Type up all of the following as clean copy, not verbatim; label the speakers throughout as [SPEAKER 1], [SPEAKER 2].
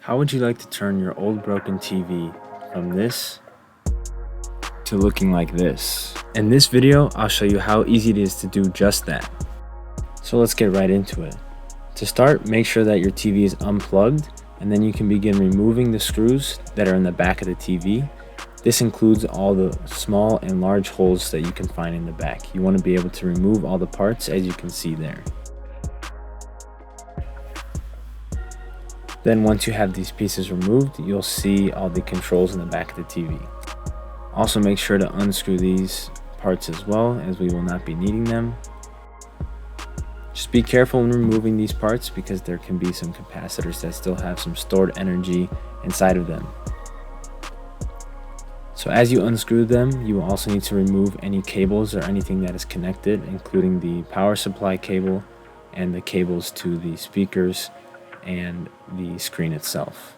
[SPEAKER 1] How would you like to turn your old broken TV from this to looking like this? In this video, I'll show you how easy it is to do just that. So let's get right into it. To start, make sure that your TV is unplugged, and then you can begin removing the screws that are in the back of the TV. This includes all the small and large holes that you can find in the back. You want to be able to remove all the parts, as you can see there. Then once you have these pieces removed, you'll see all the controls in the back of the TV. Also make sure to unscrew these parts as well, as we will not be needing them. Just be careful when removing these parts because there can be some capacitors that still have some stored energy inside of them. So as you unscrew them, you will also need to remove any cables or anything that is connected, including the power supply cable and the cables to the speakers and the screen itself.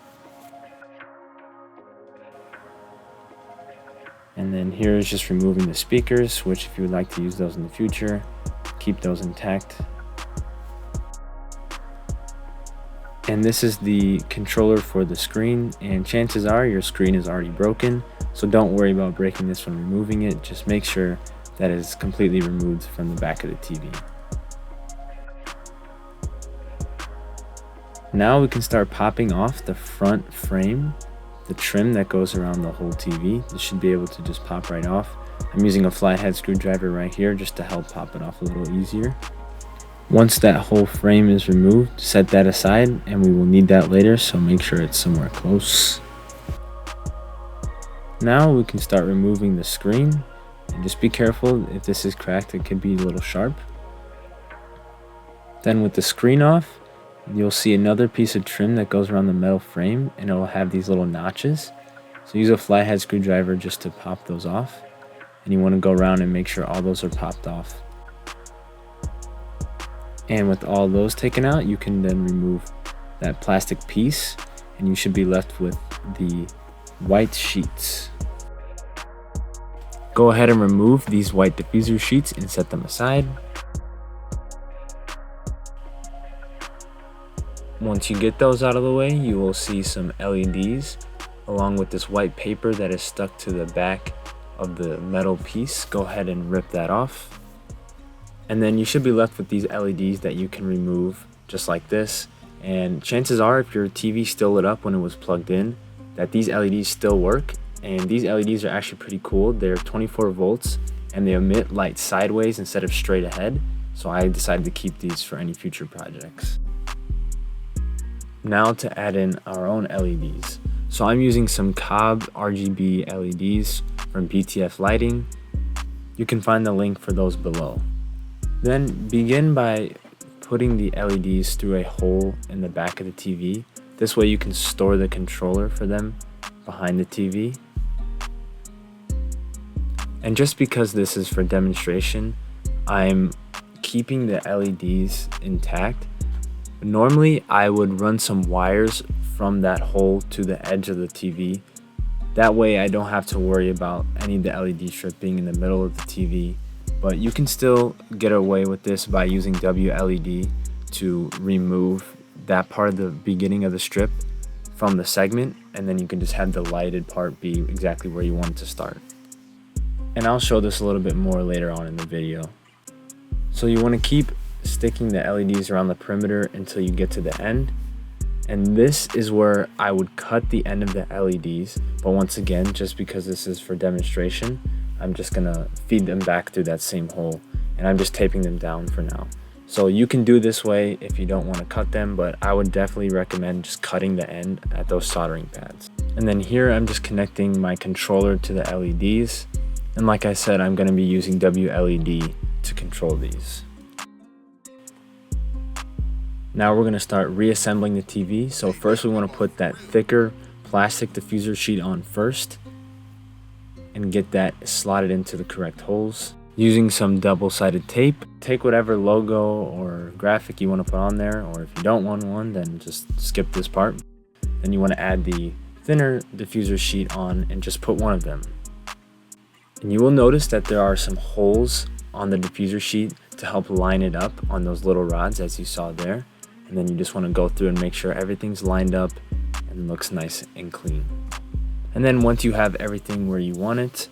[SPEAKER 1] And then here is just removing the speakers, which if you would like to use those in the future, keep those intact. And this is the controller for the screen, and chances are your screen is already broken, so don't worry about breaking this when removing it. Just make sure that it is completely removed from the back of the TV. Now we can start popping off the front frame, the trim that goes around the whole TV. This should be able to just pop right off. I'm using a flathead screwdriver right here just to help pop it off a little easier. Once that whole frame is removed, set that aside, and we will need that later, so make sure it's somewhere close. Now we can start removing the screen, and just be careful if this is cracked, it could be a little sharp. Then with the screen off, you'll see another piece of trim that goes around the metal frame, and it'll have these little notches. So use a flathead screwdriver just to pop those off, and you want to go around and make sure all those are popped off. And with all those taken out, you can then remove that plastic piece, and you should be left with the white sheets. Go ahead and remove these white diffuser sheets and set them aside. Once you get those out of the way, you will see some LEDs along with this white paper that is stuck to the back of the metal piece. Go ahead and rip that off. And then you should be left with these LEDs that you can remove just like this. And chances are, if your TV still lit up when it was plugged in, that these LEDs still work. And these LEDs are actually pretty cool. They're 24 volts and they emit light sideways instead of straight ahead. So I decided to keep these for any future projects. Now to add in our own LEDs. So I'm using some Cobb RGB LEDs from BTF Lighting. You can find the link for those below. Then begin by putting the LEDs through a hole in the back of the TV. This way you can store the controller for them behind the TV. And just because this is for demonstration, I'm keeping the LEDs intact. Normally I would run some wires from that hole to the edge of the TV. That way I don't have to worry about any of the LED strip being in the middle of the TV. But you can still get away with this by using WLED to remove that part of the beginning of the strip from the segment, and then you can just have the lighted part be exactly where you want it to start. And I'll show this a little bit more later on in the video. So you want to keep sticking the LEDs around the perimeter until you get to the end. And this is where I would cut the end of the LEDs, but once again, just because this is for demonstration, I'm just gonna feed them back through that same hole, and I'm just taping them down for now. So you can do this way if you don't want to cut them, but I would definitely recommend just cutting the end at those soldering pads. And then here I'm just connecting my controller to the LEDs, and like I said, I'm gonna be using WLED to control these. Now we're gonna start reassembling the TV. So first we want to put that thicker plastic diffuser sheet on first, and get that slotted into the correct holes. Using some double-sided tape, take whatever logo or graphic you want to put on there, or if you don't want one, then just skip this part. Then you want to add the thinner diffuser sheet on and just put one of them. And you will notice that there are some holes on the diffuser sheet to help line it up on those little rods as you saw there. And then you just want to go through and make sure everything's lined up and and looks nice and clean. And then once you have everything where you want it,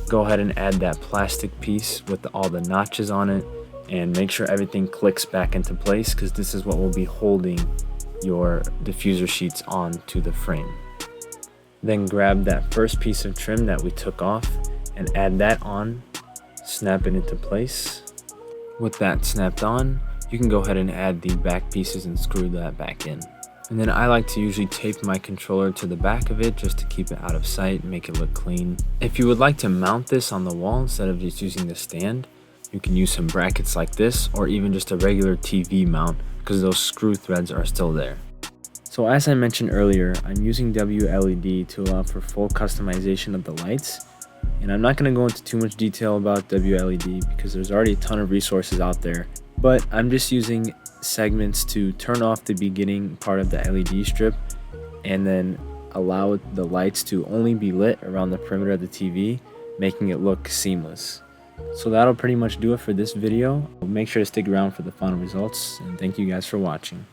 [SPEAKER 1] go ahead and add that plastic piece with all the notches on it, and make sure everything clicks back into place, because this is what will be holding your diffuser sheets onto the frame. Then grab that first piece of trim that we took off and add that on, snap it into place. With that snapped on, you can go ahead and add the back pieces and screw that back in. And then I like to usually tape my controller to the back of it just to keep it out of sight and make it look clean. If you would like to mount this on the wall instead of just using the stand, you can use some brackets like this, or even just a regular TV mount, because those screw threads are still there. So as I mentioned earlier, I'm using WLED to allow for full customization of the lights. And I'm not going to go into too much detail about WLED because there's already a ton of resources out there. But I'm just using segments to turn off the beginning part of the LED strip and then allow the lights to only be lit around the perimeter of the TV, making it look seamless. So that'll pretty much do it for this video. Make sure to stick around for the final results, and thank you guys for watching.